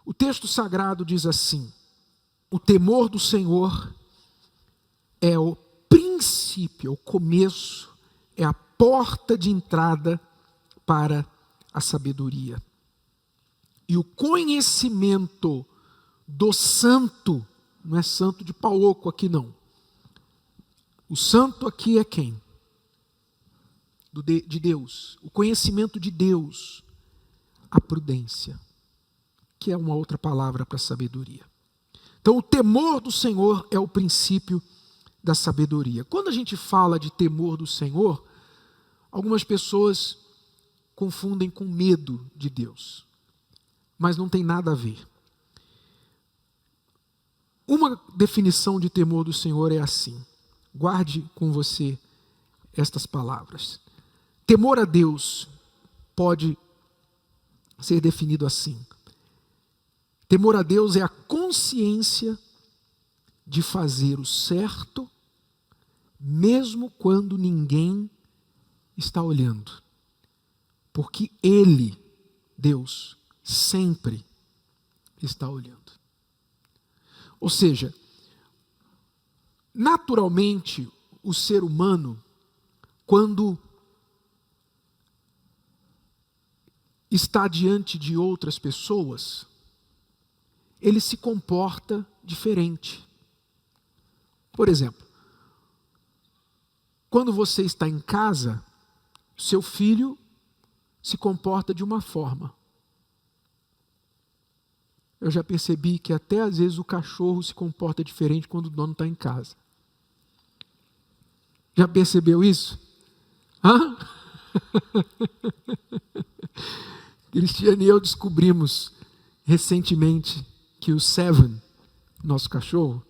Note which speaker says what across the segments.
Speaker 1: O texto sagrado diz assim: o temor do Senhor é o princípio, o começo, é a porta de entrada para a sabedoria. E o conhecimento do santo, não é santo de pau oco aqui não. O santo aqui é quem? De Deus. O conhecimento de Deus, a prudência, que é uma outra palavra para sabedoria. Então o temor do Senhor é o princípio da sabedoria. Quando a gente fala de temor do Senhor, algumas pessoas confundem com medo de Deus, mas não tem nada a ver. Uma definição de temor do Senhor é assim, guarde com você estas palavras. Temor a Deus pode ser definido assim: temor a Deus é a consciência de fazer o certo, mesmo quando ninguém está olhando, porque Ele, Deus, sempre está olhando. Ou seja, naturalmente, o ser humano, quando está diante de outras pessoas, ele se comporta diferente. Por exemplo, quando você está em casa, seu filho se comporta de uma forma. Eu já percebi que até às vezes o cachorro se comporta diferente quando o dono está em casa. Já percebeu isso? Hã? Cristiano e eu descobrimos recentemente que o Seven, nosso cachorro,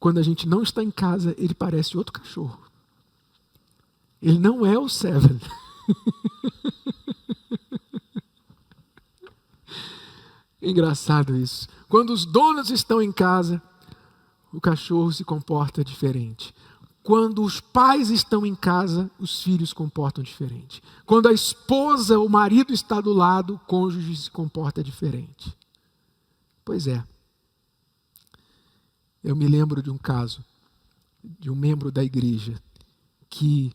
Speaker 1: quando a gente não está em casa, ele parece outro cachorro. Ele não é o Seven. Engraçado isso. Quando os donos estão em casa, o cachorro se comporta diferente. Quando os pais estão em casa, os filhos se comportam diferente. Quando a esposa, o marido está do lado, o cônjuge se comporta diferente. Pois é. Eu me lembro de um caso, de um membro da igreja, que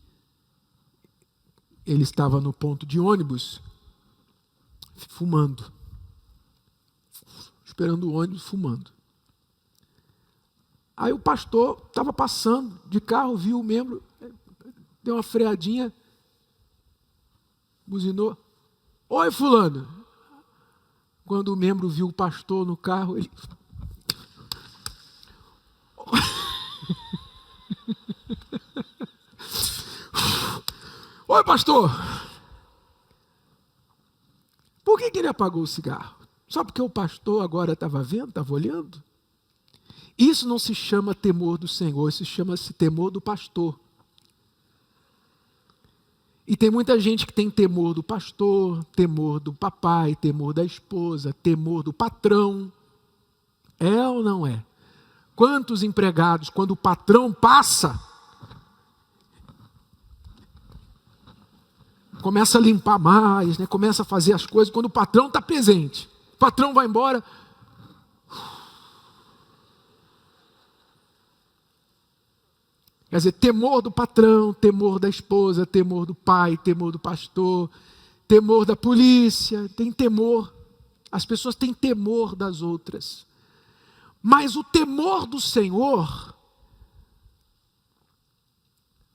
Speaker 1: ele estava no ponto de ônibus, fumando. Esperando o ônibus, fumando. Aí o pastor estava passando de carro, viu o membro, deu uma freadinha, buzinou. Oi, fulano. Quando o membro viu o pastor no carro, ele... Oi, pastor. Por que ele apagou o cigarro? Só porque o pastor agora estava vendo, estava olhando? Isso não se chama temor do Senhor, isso chama-se temor do pastor. E tem muita gente que tem temor do pastor, temor do papai, temor da esposa, temor do patrão. É ou não é? Quantos empregados, quando o patrão passa, começa a limpar mais, né? Começa a fazer as coisas quando o patrão está presente. O patrão vai embora. Quer dizer, temor do patrão, temor da esposa, temor do pai, temor do pastor, temor da polícia, tem temor. As pessoas têm temor das outras. Mas o temor do Senhor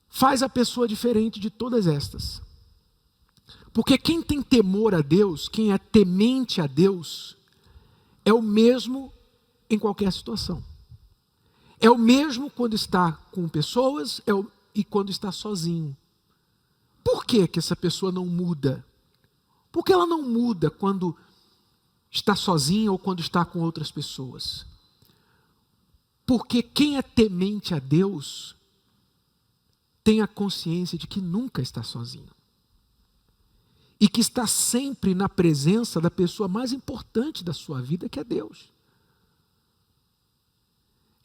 Speaker 1: faz a pessoa diferente de todas estas. Porque quem tem temor a Deus, quem é temente a Deus, é o mesmo em qualquer situação. É o mesmo quando está com pessoas e quando está sozinho. Por que que essa pessoa não muda? Porque ela não muda quando está sozinha ou quando está com outras pessoas. Porque quem é temente a Deus tem a consciência de que nunca está sozinho. E que está sempre na presença da pessoa mais importante da sua vida, que é Deus.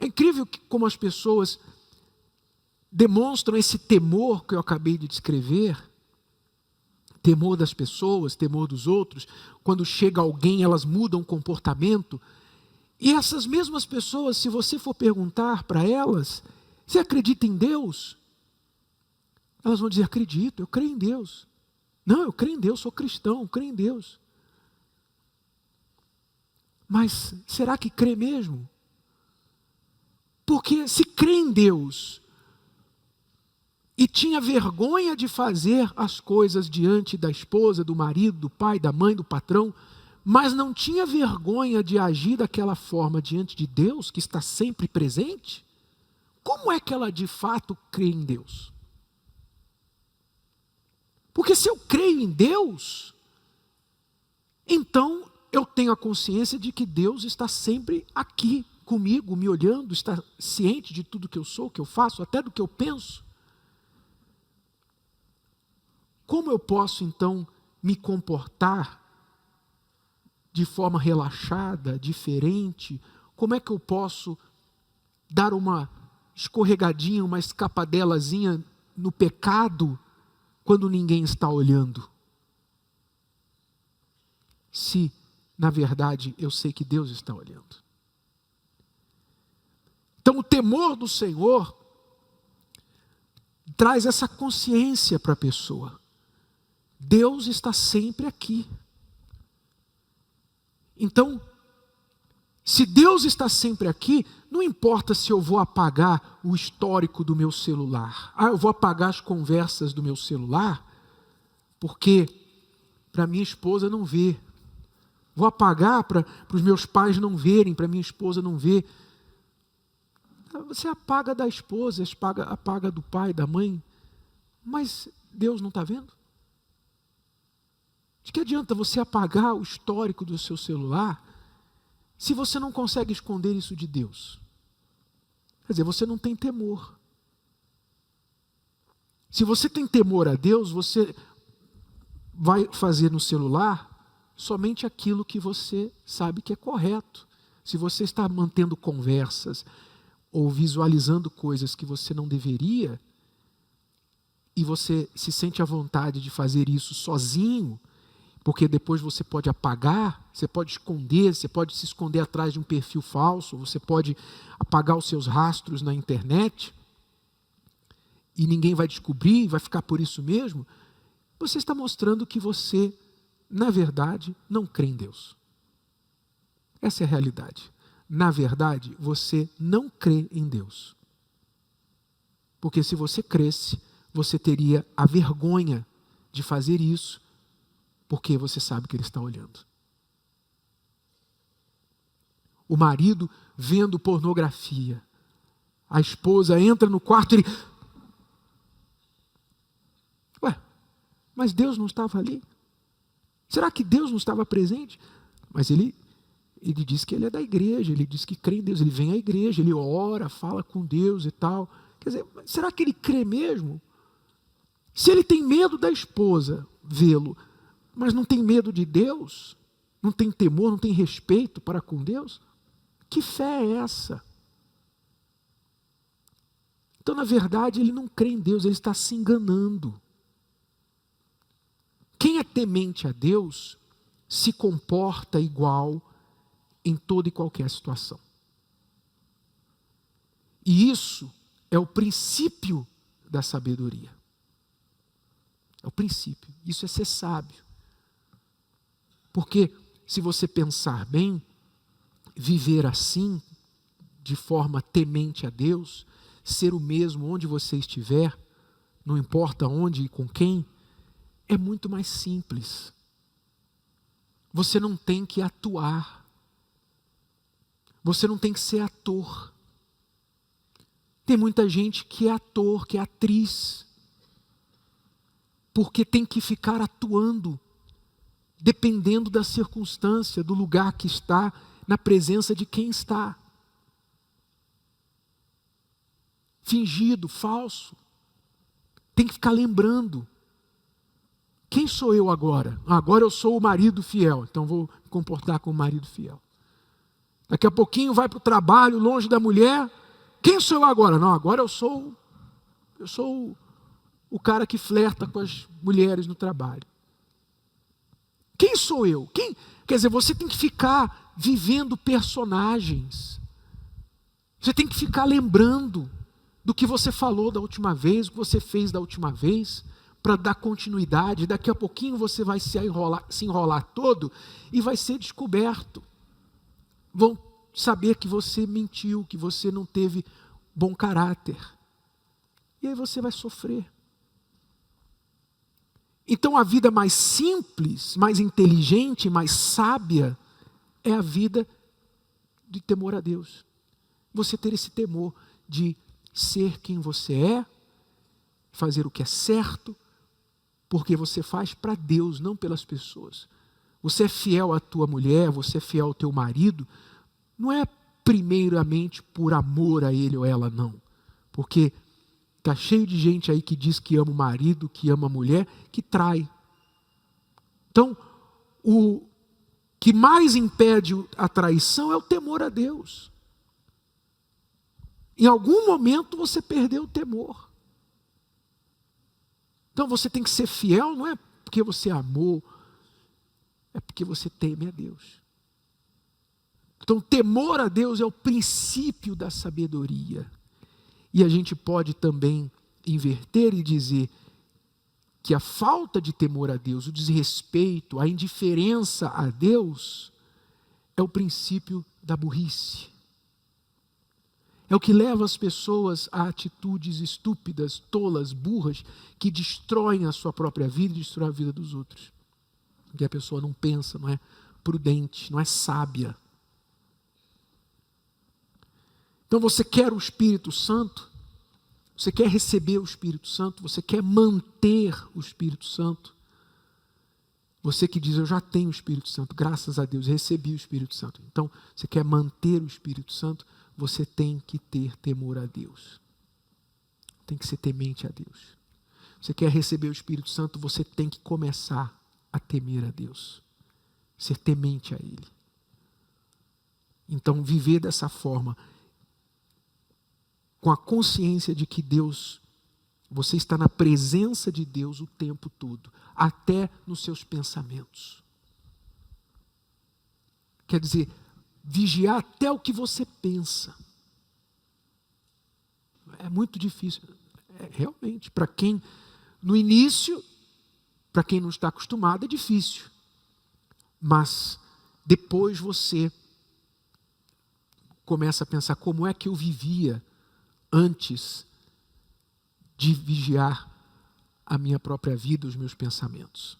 Speaker 1: É incrível como as pessoas demonstram esse temor que eu acabei de descrever, temor das pessoas, temor dos outros. Quando chega alguém, elas mudam o comportamento. E essas mesmas pessoas, se você for perguntar para elas, você acredita em Deus? Elas vão dizer, acredito, eu creio em Deus. Não, eu creio em Deus, sou cristão, eu creio em Deus. Mas será que crê mesmo? Porque se crê em Deus e tinha vergonha de fazer as coisas diante da esposa, do marido, do pai, da mãe, do patrão, mas não tinha vergonha de agir daquela forma diante de Deus, que está sempre presente, como é que ela de fato crê em Deus? Porque se eu creio em Deus, então eu tenho a consciência de que Deus está sempre aqui comigo, me olhando, está ciente de tudo que eu sou, que eu faço, até do que eu penso. Como eu posso então me comportar de forma relaxada, diferente? Como é que eu posso dar uma escorregadinha, uma escapadelazinha no pecado quando ninguém está olhando? Se, na verdade, eu sei que Deus está olhando. Então, o temor do Senhor traz essa consciência para a pessoa. Deus está sempre aqui. Então, se Deus está sempre aqui, não importa se eu vou apagar o histórico do meu celular. Eu vou apagar as conversas do meu celular, porque para minha esposa não ver. Vou apagar para os meus pais não verem, para minha esposa não ver. Você apaga da esposa, apaga do pai, da mãe, mas Deus não está vendo? De que adianta você apagar o histórico do seu celular se você não consegue esconder isso de Deus? Quer dizer, você não tem temor. Se você tem temor a Deus, você vai fazer no celular somente aquilo que você sabe que é correto. Se você está mantendo conversas ou visualizando coisas que você não deveria, e você se sente à vontade de fazer isso sozinho, porque depois você pode apagar, você pode esconder, você pode se esconder atrás de um perfil falso, você pode apagar os seus rastros na internet, e ninguém vai descobrir, vai ficar por isso mesmo, você está mostrando que você, na verdade, não crê em Deus. Essa é a realidade. Na verdade, você não crê em Deus. Porque se você cresce, você teria a vergonha de fazer isso, porque você sabe que Ele está olhando. O marido vendo pornografia, a esposa entra no quarto e ele... Ué, mas Deus não estava ali? Será que Deus não estava presente? Mas ele diz que ele é da igreja, ele diz que crê em Deus, ele vem à igreja, ele ora, fala com Deus e tal. Quer dizer, será que ele crê mesmo? Se ele tem medo da esposa vê-lo, mas não tem medo de Deus, não tem temor, não tem respeito para com Deus, que fé é essa? Então, na verdade, ele não crê em Deus, ele está se enganando. Quem é temente a Deus se comporta igual em toda e qualquer situação. E isso é o princípio da sabedoria. É o princípio. Isso é ser sábio. Porque se você pensar bem, viver assim, de forma temente a Deus, ser o mesmo onde você estiver, não importa onde e com quem, é muito mais simples. Você não tem que atuar. Você não tem que ser ator. Tem muita gente que é ator, que é atriz, porque tem que ficar atuando, dependendo da circunstância, do lugar que está, na presença de quem está. Fingido, falso. Tem que ficar lembrando. Quem sou eu agora? Agora eu sou o marido fiel, então vou me comportar como marido fiel. Daqui a pouquinho vai para o trabalho, longe da mulher. Quem sou eu agora? Não, agora eu sou o cara que flerta com as mulheres no trabalho. Quem sou eu? Quer dizer, você tem que ficar vivendo personagens. Você tem que ficar lembrando do que você falou da última vez, o que você fez da última vez, para dar continuidade. Daqui a pouquinho você vai se enrolar todo e vai ser descoberto. Vão saber que você mentiu, que você não teve bom caráter. E aí você vai sofrer. Então a vida mais simples, mais inteligente, mais sábia, é a vida de temor a Deus. Você ter esse temor de ser quem você é, fazer o que é certo, porque você faz para Deus, não pelas pessoas. Você é fiel à tua mulher, você é fiel ao teu marido, não é primeiramente por amor a ele ou ela, não. Porque está cheio de gente aí que diz que ama o marido, que ama a mulher, que trai. Então, o que mais impede a traição é o temor a Deus. Em algum momento você perdeu o temor. Então você tem que ser fiel, não é porque você amou, é porque você teme a Deus. Então temor a Deus é o princípio da sabedoria. E a gente pode também inverter e dizer que a falta de temor a Deus, o desrespeito, a indiferença a Deus, é o princípio da burrice. É o que leva as pessoas a atitudes estúpidas, tolas, burras, que destroem a sua própria vida e destroem a vida dos outros. Porque a pessoa não pensa, não é prudente, não é sábia. Então você quer o Espírito Santo? Você quer receber o Espírito Santo? Você quer manter o Espírito Santo? Você que diz, eu já tenho o Espírito Santo, graças a Deus, recebi o Espírito Santo. Então, você quer manter o Espírito Santo? Você tem que ter temor a Deus. Tem que ser temente a Deus. Você quer receber o Espírito Santo? Você tem que começar a temer a Deus. Ser temente a Ele. Então, viver dessa forma, com a consciência de que Deus, você está na presença de Deus o tempo todo, até nos seus pensamentos. Quer dizer, vigiar até o que você pensa. É muito difícil. Realmente, para quem, no início, para quem não está acostumado, é difícil. Mas depois você começa a pensar, como é que eu vivia antes de vigiar a minha própria vida, os meus pensamentos.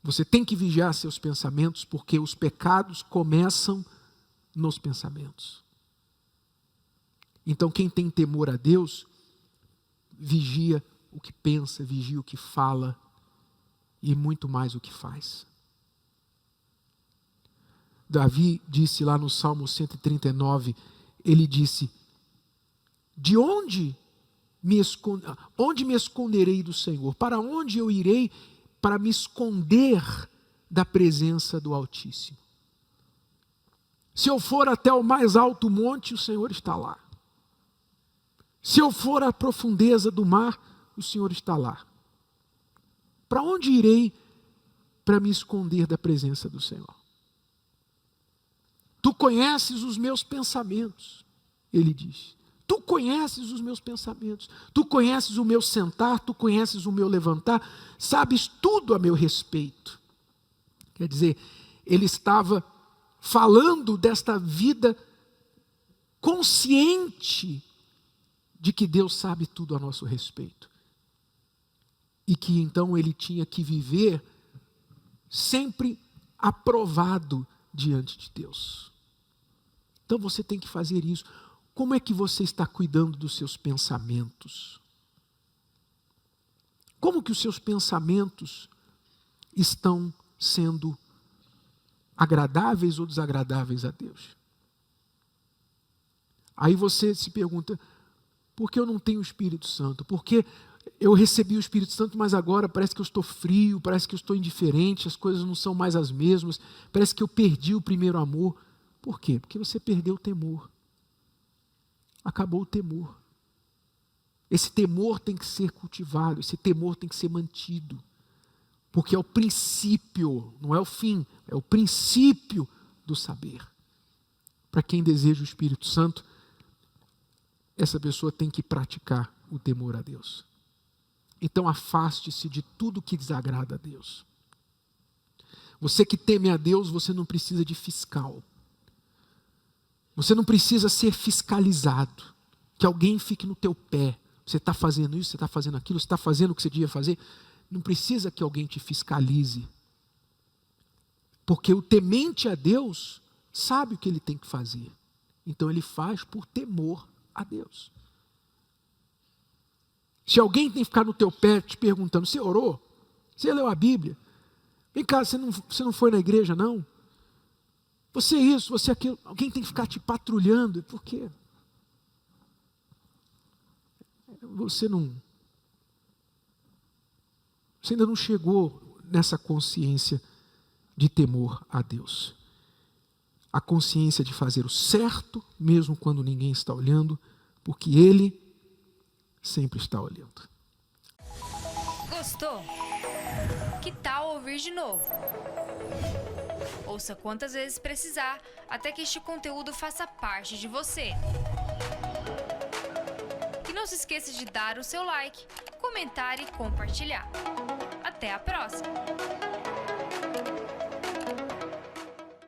Speaker 1: Você tem que vigiar seus pensamentos, porque os pecados começam nos pensamentos. Então quem tem temor a Deus, vigia o que pensa, vigia o que fala e muito mais o que faz. Davi disse lá no Salmo 139, ele disse, onde me esconderei do Senhor? Para onde eu irei para me esconder da presença do Altíssimo? Se eu for até o mais alto monte, o Senhor está lá. Se eu for à profundeza do mar, o Senhor está lá. Para onde irei para me esconder da presença do Senhor? Tu conheces os meus pensamentos, ele diz. Tu conheces os meus pensamentos, tu conheces o meu sentar, tu conheces o meu levantar, sabes tudo a meu respeito. Quer dizer, ele estava falando desta vida consciente de que Deus sabe tudo a nosso respeito. E que então ele tinha que viver sempre aprovado diante de Deus. Então você tem que fazer isso. Como é que você está cuidando dos seus pensamentos? Como que os seus pensamentos estão sendo agradáveis ou desagradáveis a Deus? Aí você se pergunta, por que eu não tenho o Espírito Santo? Porque eu recebi o Espírito Santo, mas agora parece que eu estou frio, parece que eu estou indiferente, as coisas não são mais as mesmas, parece que eu perdi o primeiro amor. Por quê? Porque você perdeu o temor. Acabou o temor. Esse temor tem que ser cultivado, esse temor tem que ser mantido. Porque é o princípio, não é o fim, é o princípio do saber. Para quem deseja o Espírito Santo, essa pessoa tem que praticar o temor a Deus. Então afaste-se de tudo que desagrada a Deus. Você que teme a Deus, você não precisa de fiscal. Você não precisa ser fiscalizado. Que alguém fique no teu pé. Você está fazendo isso, você está fazendo aquilo, você está fazendo o que você devia fazer. Não precisa que alguém te fiscalize. Porque o temente a Deus sabe o que ele tem que fazer. Então ele faz por temor a Deus. Se alguém tem que ficar no teu pé te perguntando, você orou? Você leu a Bíblia? Vem cá, você não foi na igreja não? Você isso, você aquilo. Alguém tem que ficar te patrulhando. Por quê? Você ainda não chegou nessa consciência de temor a Deus. A consciência de fazer o certo, mesmo quando ninguém está olhando, porque Ele sempre está olhando.
Speaker 2: Gostou? Que tal ouvir de novo? Ouça quantas vezes precisar, até que este conteúdo faça parte de você. E não se esqueça de dar o seu like, comentar e compartilhar. Até a próxima!